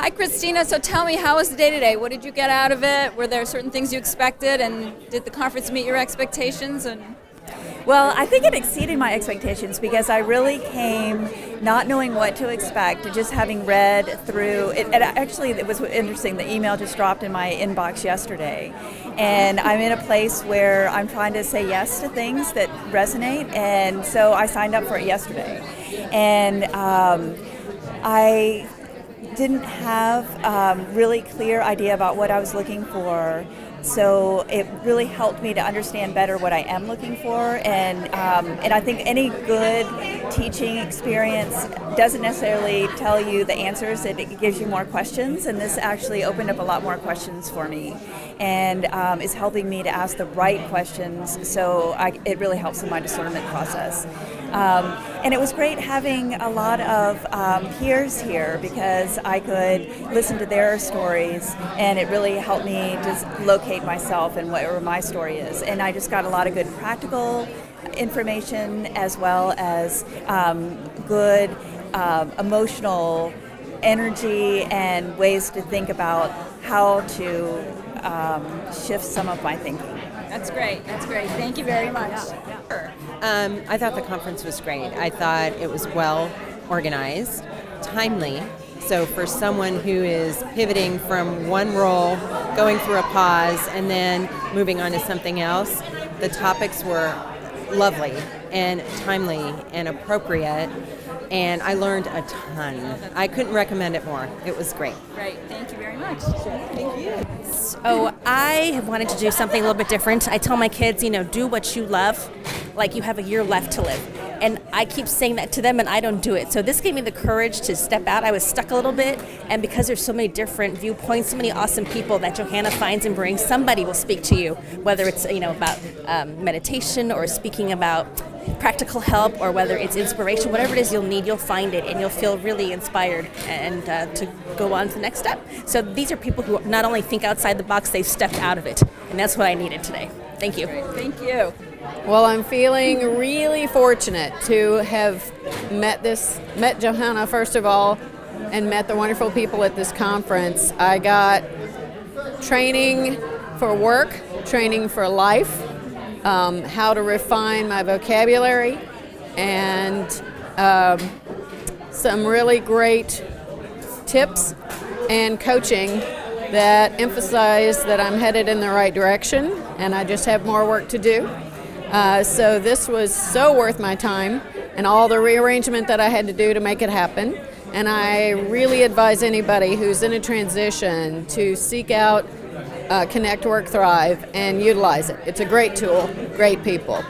Hi, Christina. So tell me, how was the day today? What did you get out of it? Were there certain things you expected, and did the conference meet your expectations? Well, I think it exceeded my expectations because I really came not knowing what to expect, just having read through it. Actually, it was interesting. The email just dropped in my inbox yesterday, and I'm in a place where I'm trying to say yes to things that resonate, and so I signed up for it yesterday. And I didn't have really clear idea about what I was looking for. So it really helped me to understand better what I am looking for, and I think any good teaching experience doesn't necessarily tell you the answers. It gives you more questions, and this actually opened up a lot more questions for me, and is helping me to ask the right questions. So it really helps in my discernment process. And it was great having a lot of peers here because I could listen to their stories, and it really helped me just locate myself and where my story is. And I just got a lot of good practical information as well as good emotional energy and ways to think about how to shift some of my thinking. That's great. Thank you very much. I thought the conference was great. I thought it was well organized, timely. So for someone who is pivoting from one role, going through a pause, and then moving on to something else, the topics were lovely and timely and appropriate, and I learned a ton. I couldn't recommend it more. It was great. Great. Thank you very much. Thank you. So I have wanted to do something a little bit different. I tell my kids, do what you love, like you have a year left to live. And I keep saying that to them, and I don't do it. So this gave me the courage to step out. I was stuck a little bit, and because there's so many different viewpoints, so many awesome people that Johanna finds and brings, somebody will speak to you, whether it's about meditation or speaking about practical help, or whether it's inspiration, whatever it is you'll need, you'll find it, and you'll feel really inspired and to go on to the next step. So these are people who not only think outside the box, they've stepped out of it, and that's what I needed today. Thank you. Thank you. Well, I'm feeling really fortunate to have met Johanna, first of all, and met the wonderful people at this conference. I got training for work, training for life, how to refine my vocabulary, and some really great tips and coaching that emphasize that I'm headed in the right direction, and I just have more work to do. So this was so worth my time and all the rearrangement that I had to do to make it happen. And I really advise anybody who's in a transition to seek out Connect, Work, Thrive and utilize it. It's a great tool, great people.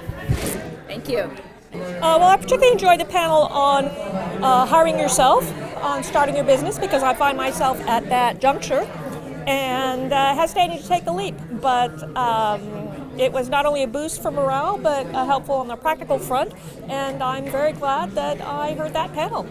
Thank you. Well, I particularly enjoyed the panel on hiring yourself, on starting your business, because I find myself at that juncture and hesitating to take the leap. But it was not only a boost for morale, but helpful on the practical front, and I'm very glad that I heard that panel.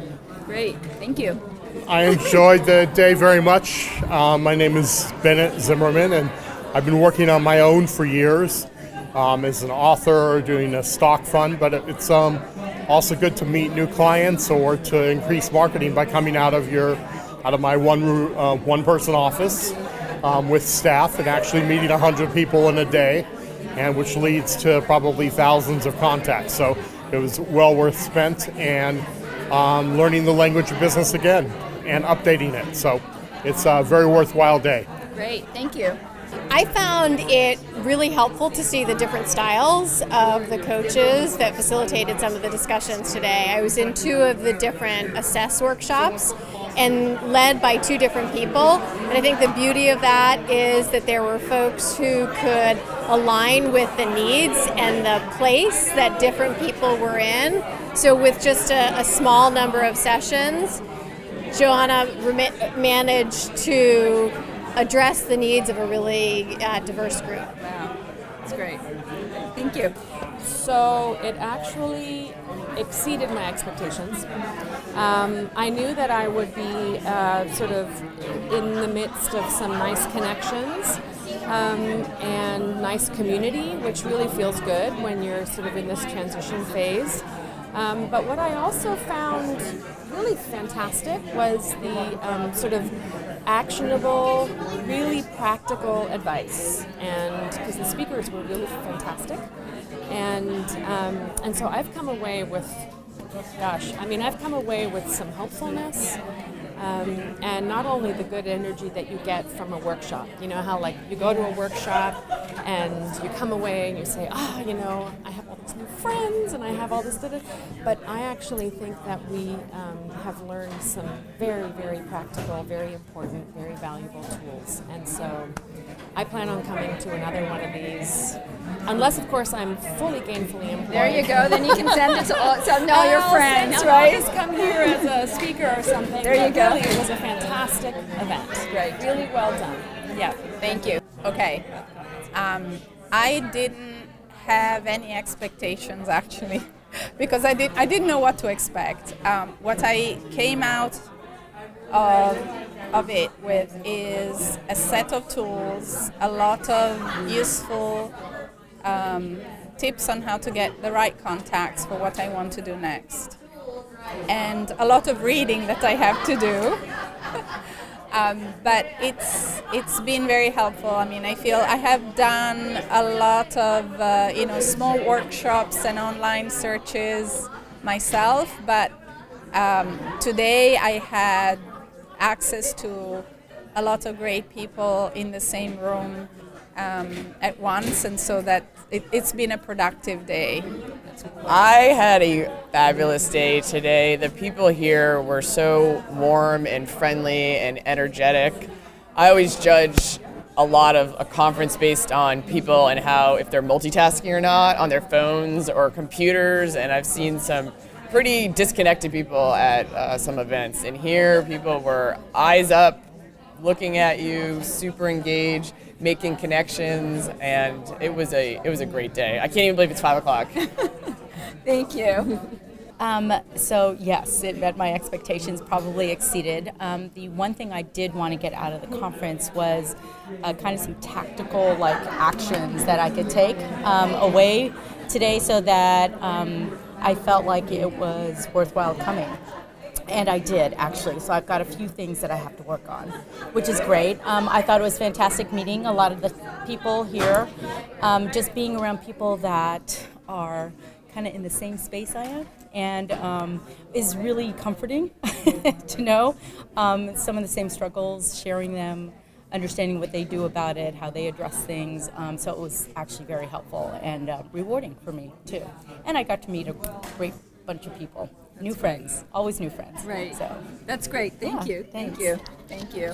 Great. Thank you. I enjoyed the day very much. My name is Bennett Zimmerman, and I've been working on my own for years as an author, doing a stock fund, but it's also good to meet new clients or to increase marketing by coming out of my one-person office with staff and actually meeting 100 people in a day, and which leads to probably thousands of contacts. So it was well worth spent, and learning the language of business again and updating it. So it's a very worthwhile day. Great, thank you. I found it really helpful to see the different styles of the coaches that facilitated some of the discussions today. I was in 2 of the different assess workshops and led by 2 different people. And I think the beauty of that is that there were folks who could align with the needs and the place that different people were in. So with just a small number of sessions, Johanna managed to address the needs of a really diverse group. Wow, that's great. Thank you. So it actually exceeded my expectations. I knew that I would be sort of in the midst of some nice connections and nice community, which really feels good when you're sort of in this transition phase. But what I also found really fantastic was the sort of actionable, really practical advice, and because the speakers were really fantastic, and so I've come away with, I've come away with some hopefulness. And not only the good energy that you get from a workshop. You know how like you go to a workshop and you come away and you say, I have all these new friends and I have all this, but I actually think that we have learned some very, very practical, very important, very valuable tools. And so I plan on coming to another one of these, unless of course I'm fully gainfully employed. There you go. Then you can send it to all your friends, I'll right? just come here as a speaker or something. There you go. Really, it was a fantastic event. Great. Really well done. Yeah. Thank you. Okay. I didn't have any expectations actually, because I didn't know what to expect. What I came out of it with is a set of tools, a lot of useful tips on how to get the right contacts for what I want to do next, and a lot of reading that I have to do. But it's been very helpful. I mean, I feel I have done a lot of small workshops and online searches myself, but today I had access to a lot of great people in the same room at once, and so that it's been a productive day. I had a fabulous day today. The people here were so warm and friendly and energetic. I always judge a lot of a conference based on people and how, if they're multitasking or not on their phones or computers, and I've seen some pretty disconnected people at some events. And here people were eyes up, looking at you, super engaged, making connections, and it was a great day. I can't even believe it's 5 o'clock. Thank you. So yes, it met my expectations, probably exceeded. The one thing I did want to get out of the conference was kind of some tactical actions that I could take away today, so that I felt like it was worthwhile coming. And I did, actually. So I've got a few things that I have to work on, which is great. I thought it was fantastic meeting a lot of the people here. Just being around people that are kind of in the same space I am, and is really comforting to know some of the same struggles, sharing them, understanding what they do about it, how they address things. So it was actually very helpful and rewarding for me, too. And I got to meet a great bunch of people. New friends, always new friends. Right. So that's great. Thank you. Thanks. Thank you. Thank you.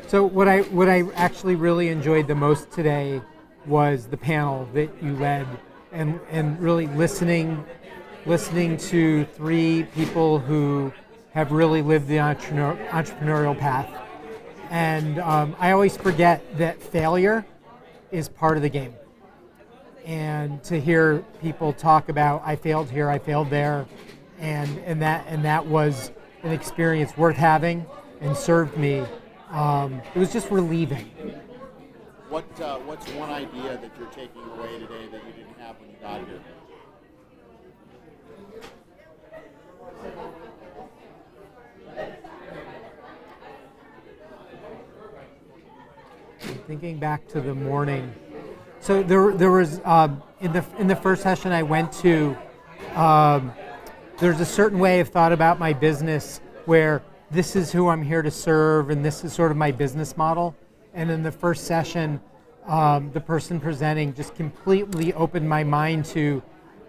So what I actually really enjoyed the most today was the panel that you led, and really listening to three people who have really lived the entrepreneurial path. And I always forget that failure is part of the game. And to hear people talk about, I failed here, I failed there, and that was an experience worth having and served me. It was just relieving. What's one idea that you're taking away today that you didn't have when you got here? Thinking back to the morning, so there was in the first session I went to. There's a certain way I've thought about my business where this is who I'm here to serve, and this is sort of my business model. And in the first session, the person presenting just completely opened my mind to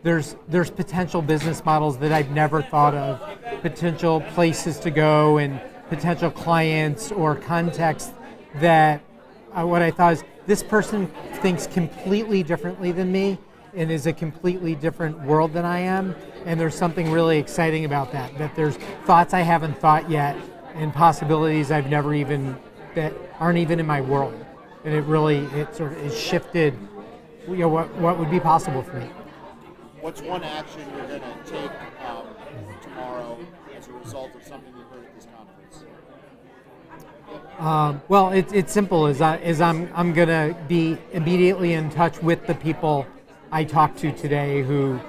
there's potential business models that I've never thought of, potential places to go, and potential clients or context that what I thought is this person thinks completely differently than me and is a completely different world than I am. And there's something really exciting about that there's thoughts I haven't thought yet and possibilities I've never even, that aren't even in my world. And it sort of shifted, what would be possible for me. What's one action you're going to take tomorrow as a result of something you heard at this conference? Well, it's simple. I'm going to be immediately in touch with the people I talked to today who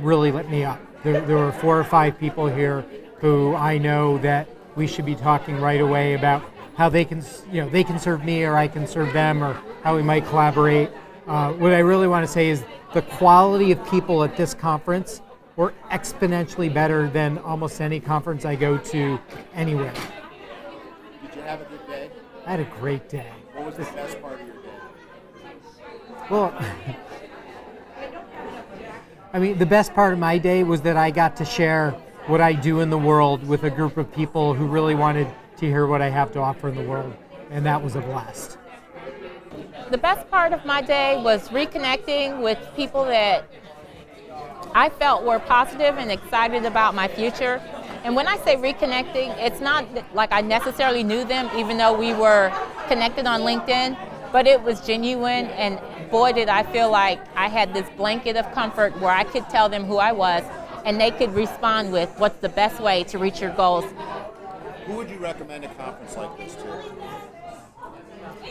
really lit me up. There were 4 or 5 people here who I know that we should be talking right away about how they can, they can serve me or I can serve them, or how we might collaborate. What I really want to say is the quality of people at this conference were exponentially better than almost any conference I go to anywhere. Did you have a good day? I had a great day. What was the best part of your day? Well, I mean, the best part of my day was that I got to share what I do in the world with a group of people who really wanted to hear what I have to offer in the world, and that was a blast. The best part of my day was reconnecting with people that I felt were positive and excited about my future. And when I say reconnecting, it's not like I necessarily knew them, even though we were connected on LinkedIn, but it was genuine, and boy, did I feel like I had this blanket of comfort where I could tell them who I was, and they could respond with what's the best way to reach your goals. Who would you recommend a conference like this to?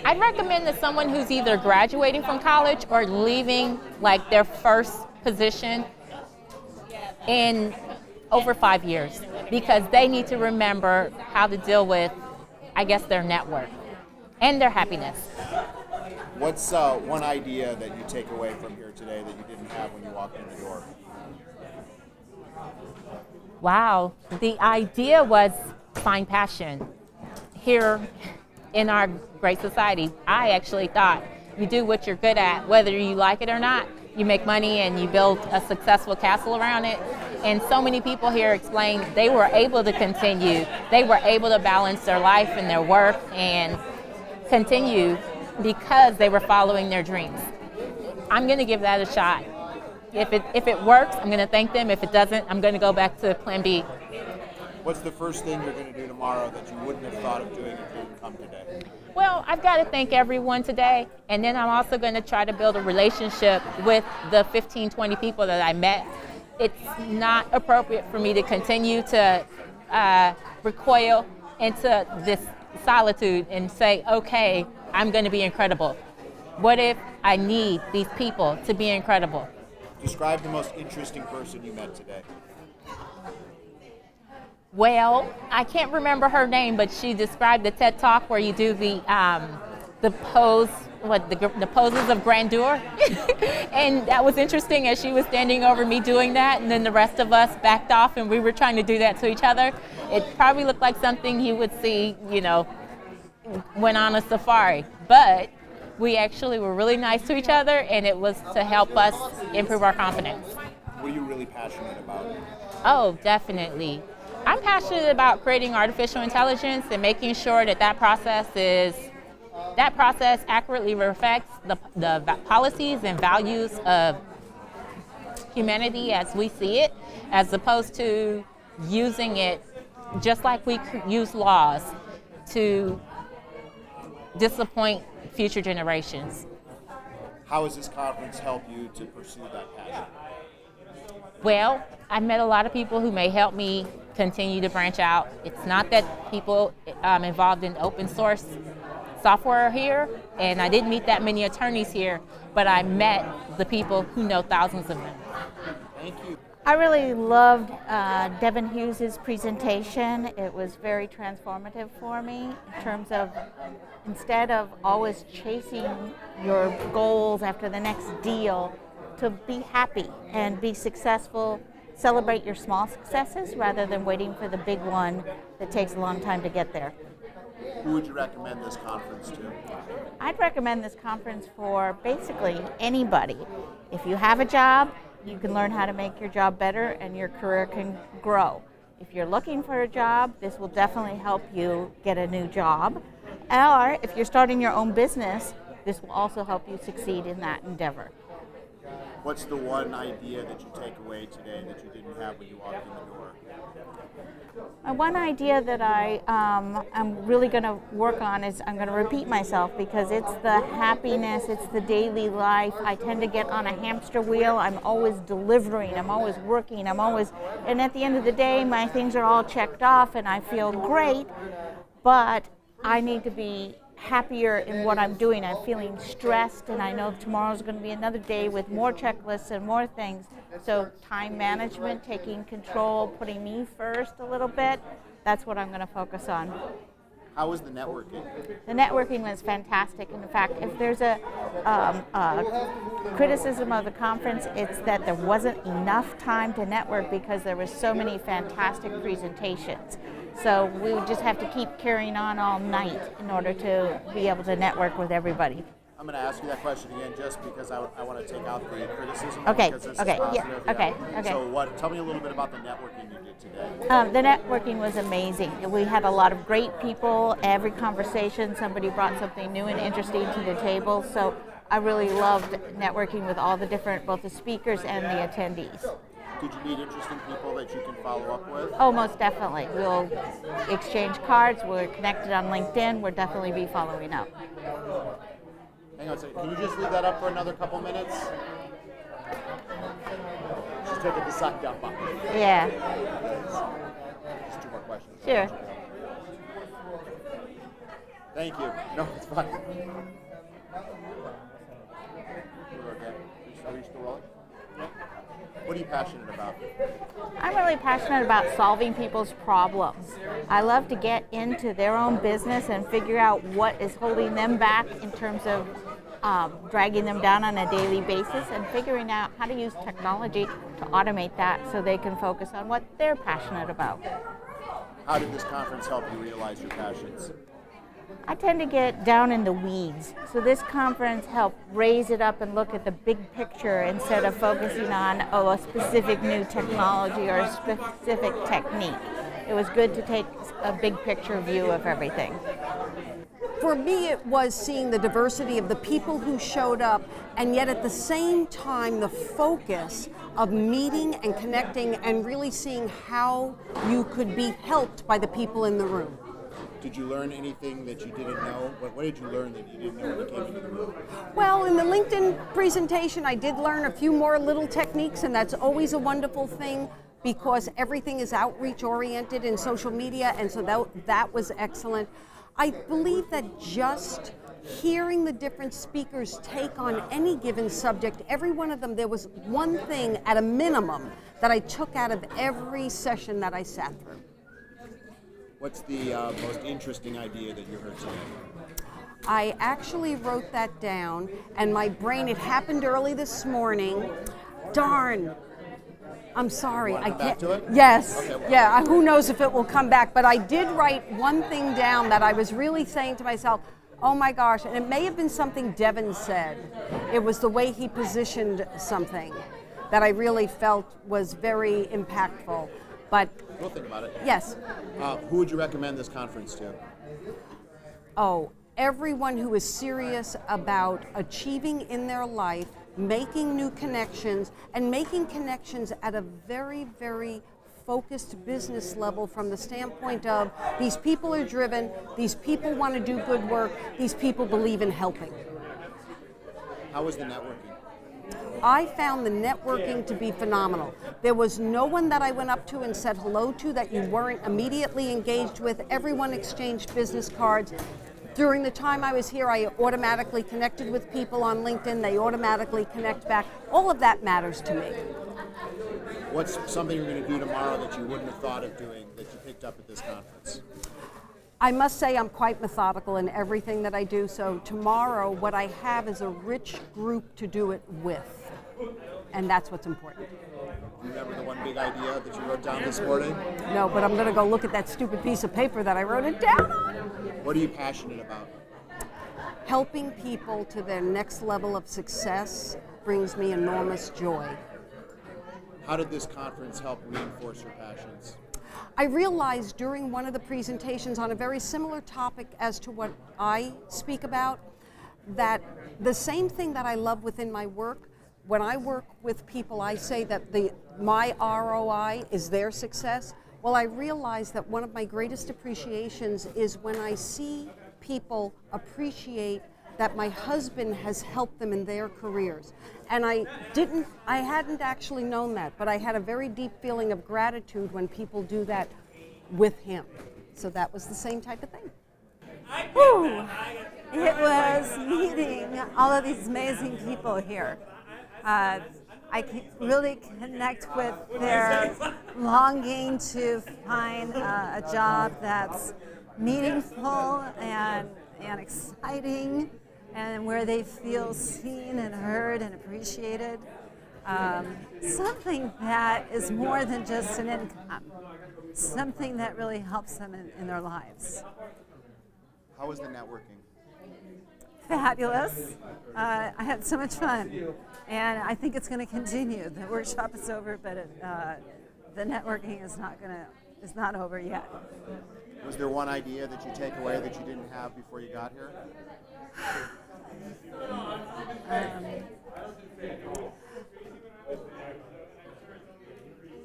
I'd recommend to someone who's either graduating from college or leaving like their first position in over 5 years, because they need to remember how to deal with, I guess, their network and their happiness. What's one idea that you take away from here today that you didn't have when you walked in the door? Wow, the idea was find passion here in our great society. I actually thought you do what you're good at, whether you like it or not. You make money and you build a successful castle around it. And so many people here explained they were able to continue. They were able to balance their life and their work and continue because they were following their dreams. I'm going to give that a shot. If it works, I'm going to thank them. If it doesn't, I'm going to go back to plan B. What's the first thing you're going to do tomorrow that you wouldn't have thought of doing if you didn't come today? Well, I've got to thank everyone today, and then I'm also going to try to build a relationship with the 15, 20 people that I met. It's not appropriate for me to continue to recoil into this solitude and say, okay, I'm going to be incredible. What if I need these people to be incredible? Describe the most interesting person you met today. Well, I can't remember her name, but she described the TED Talk where you do the pose, the poses of grandeur, and that was interesting as she was standing over me doing that, and then the rest of us backed off, and we were trying to do that to each other. It probably looked like something you would see, when on a safari, but we actually were really nice to each other, and it was to help us improve our confidence. What are you really passionate about? Oh, definitely. I'm passionate about creating artificial intelligence and making sure that process accurately reflects the policies and values of humanity as we see it, as opposed to using it just like we use laws to disappoint future generations. How has this conference helped you to pursue that passion? Well, I met a lot of people who may help me continue to branch out. It's not that people involved in open source software are here, and I didn't meet that many attorneys here, but I met the people who know thousands of them. Thank you. I really loved Devin Hughes' presentation. It was very transformative for me in terms of, instead of always chasing your goals after the next deal, to be happy and be successful. Celebrate your small successes rather than waiting for the big one that takes a long time to get there. Who would you recommend this conference to? I'd recommend this conference for basically anybody. If you have a job, you can learn how to make your job better and your career can grow. If you're looking for a job, this will definitely help you get a new job. Or if you're starting your own business, this will also help you succeed in that endeavor. What's the one idea that you take away today that you didn't have when you walked in the door? One idea that I'm really going to work on is I'm going to repeat myself, because it's the happiness, it's the daily life. I tend to get on a hamster wheel. I'm always delivering, I'm always working, and at the end of the day, my things are all checked off and I feel great, but I need to be happier in what I'm doing. I'm feeling stressed, and I know tomorrow's going to be another day with more checklists and more things. So time management, taking control, putting me first a little bit, that's what I'm going to focus on. How was the networking? The networking was fantastic. In fact, if there's a criticism of the conference, it's that there wasn't enough time to network because there were so many fantastic presentations. So we would just have to keep carrying on all night in order to be able to network with everybody. I'm going to ask you that question again just because I want to take out the criticism. Okay, Because this okay, is positive, yeah, okay, okay. So tell me a little bit about the networking you did today. The networking was amazing. We had a lot of great people. Every conversation, somebody brought something new and interesting to the table. So I really loved networking with all the different, both the speakers and the attendees. Did you meet interesting people that you can follow up with? Oh, most definitely. We'll exchange cards. We're connected on LinkedIn. We'll definitely be following up. Hang on a second. Can you just leave that up for another couple minutes? She's taking the suck dump up. Yeah. Just 2 more questions. Sure. Thank you. No, it's fine. Are you still rolling? What are you passionate about? I'm really passionate about solving people's problems. I love to get into their own business and figure out what is holding them back in terms of dragging them down on a daily basis and figuring out how to use technology to automate that so they can focus on what they're passionate about. How did this conference help you realize your passions? I tend to get down in the weeds, so this conference helped raise it up and look at the big picture instead of focusing on a specific new technology or a specific technique. It was good to take a big picture view of everything. For me, it was seeing the diversity of the people who showed up, and yet at the same time, the focus of meeting and connecting and really seeing how you could be helped by the people in the room. Did you learn anything that you didn't know? What did you learn that you didn't know when you came into the room? Well, in the LinkedIn presentation, I did learn a few more little techniques, and that's always a wonderful thing because everything is outreach oriented in social media, and so that was excellent. I believe that just hearing the different speakers take on any given subject, every one of them, there was one thing at a minimum that I took out of every session that I sat through. What's the most interesting idea that you heard today? I actually wrote that down, and my brain, it happened early this morning. Darn. I'm sorry. I can't. Back to it? Yes. Okay, well. Yeah, who knows if it will come back, but I did write one thing down that I was really saying to myself, oh my gosh, and it may have been something Devin said. It was the way he positioned something that I really felt was very impactful. But We'll think about it. yes. Who would you recommend this conference to? Oh, everyone who is serious about achieving in their life, making new connections, and making connections at a very, very focused business level from the standpoint of these people are driven, these people want to do good work, these people believe in helping. How was the networking? I found the networking to be phenomenal. There was no one that I went up to and said hello to that you weren't immediately engaged with. Everyone exchanged business cards. During the time I was here, I automatically connected with people on LinkedIn. They automatically connect back. All of that matters to me. What's something you're going to do tomorrow that you wouldn't have thought of doing that you picked up at this conference? I must say I'm quite methodical in everything that I do. So tomorrow, what I have is a rich group to do it with. And that's what's important. Do you remember the one big idea that you wrote down this morning? No, but I'm going to go look at that stupid piece of paper that I wrote it down on. What are you passionate about? Helping people to their next level of success brings me enormous joy. How did this conference help reinforce your passions? I realized during one of the presentations on a very similar topic as to what I speak about, that the same thing that I love within my work, when I work with people, I say that my ROI is their success. Well, I realize that one of my greatest appreciations is when I see people appreciate that my husband has helped them in their careers. And I hadn't actually known that, but I had a very deep feeling of gratitude when people do that with him. So that was the same type of thing. Whew. It was meeting all of these amazing people here. I can really connect with their longing to find a job that's meaningful and exciting, and where they feel seen and heard and appreciated. Something that is more than just an income, something that really helps them in their lives. How was the networking? Fabulous. I had so much fun, and I think it's going to continue. The workshop is over, but the networking is not over yet. Was there one idea that you take away that you didn't have before you got here?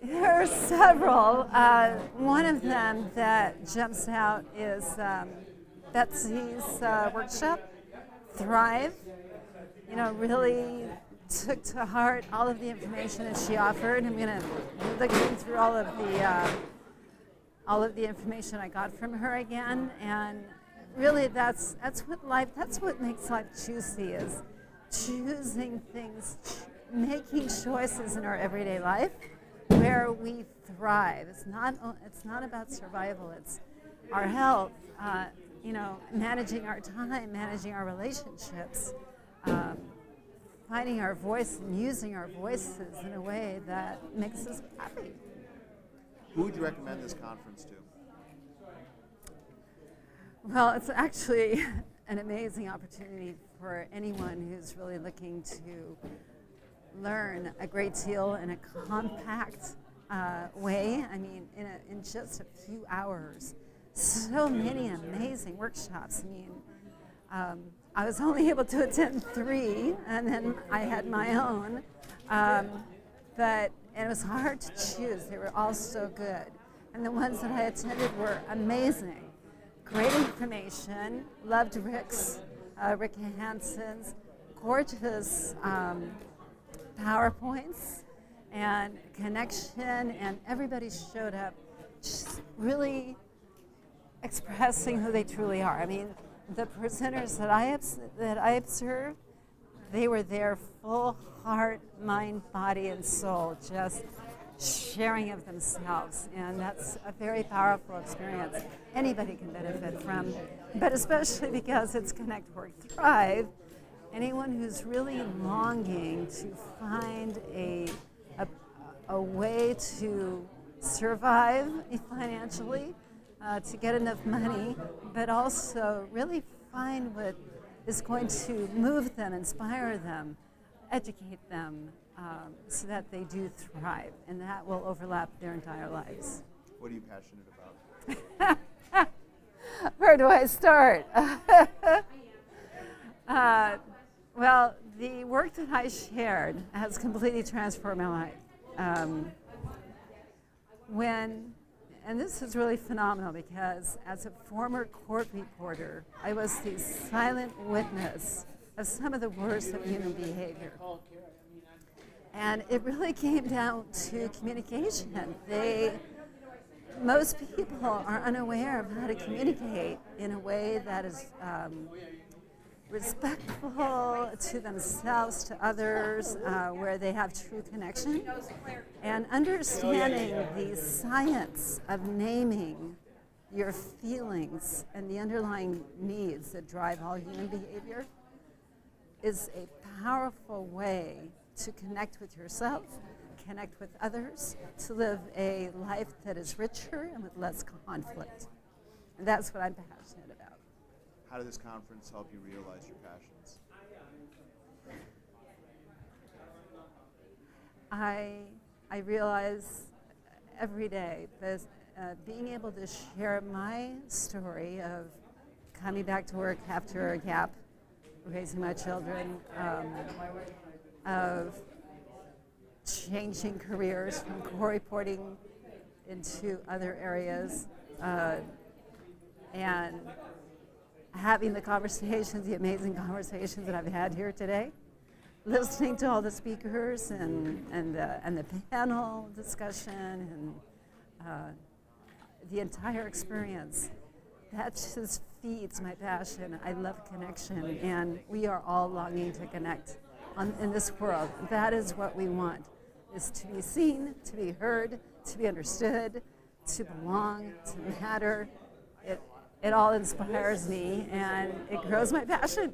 There are several. One of them that jumps out is Betsy's workshop, Thrive. You know, really took to heart all of the information that she offered. I'm going to look through all of the information I got from her again, and really that's what makes life juicy, is choosing things, making choices in our everyday life where we thrive. It's not about survival. It's our health, managing our time, managing our relationships, finding our voice and using our voices in a way that makes us happy. Who would you recommend this conference to? Well, it's actually an amazing opportunity for anyone who's really looking to learn a great deal in a compact way. I mean, in just a few hours. So many amazing workshops. I mean, I was only able to attend 3, and then I had my own. But it was hard to choose. They were all so good. And the ones that I attended were amazing. Great information. Loved Rick's, Rick Hansen's gorgeous PowerPoints and connection, and everybody showed up just really expressing who they truly are. I mean, the presenters that I observed, they were there full heart, mind, body, and soul, just sharing of themselves, and that's a very powerful experience anybody can benefit from, but especially because it's Connect, Work, Thrive. Anyone who's really longing to find a way to survive financially, to get enough money, but also really find what is going to move them, inspire them, educate them, so that they do thrive, and that will overlap their entire lives. What are you passionate about? Where do I start? Well, the work that I shared has completely transformed my life. And this is really phenomenal, because as a former court reporter, I was the silent witness of some of the worst of human behavior. And it really came down to communication. Most people are unaware of how to communicate in a way that is respectful to themselves, to others, where they have true connection. And understanding the science of naming your feelings and the underlying needs that drive all human behavior is a powerful way to connect with yourself, connect with others, to live a life that is richer and with less conflict. And that's what I'm passionate about. How did this conference help you realize your passions? I realize every day that being able to share my story of coming back to work after a gap, raising my children, of changing careers from core reporting into other areas, and having the conversations, the amazing conversations that I've had here today, listening to all the speakers and the panel discussion and the entire experience. That just feeds my passion. I love connection, and we are all longing to connect in this world. That is what we want, is to be seen, to be heard, to be understood, to belong, to matter. it all inspires me and it grows my passion.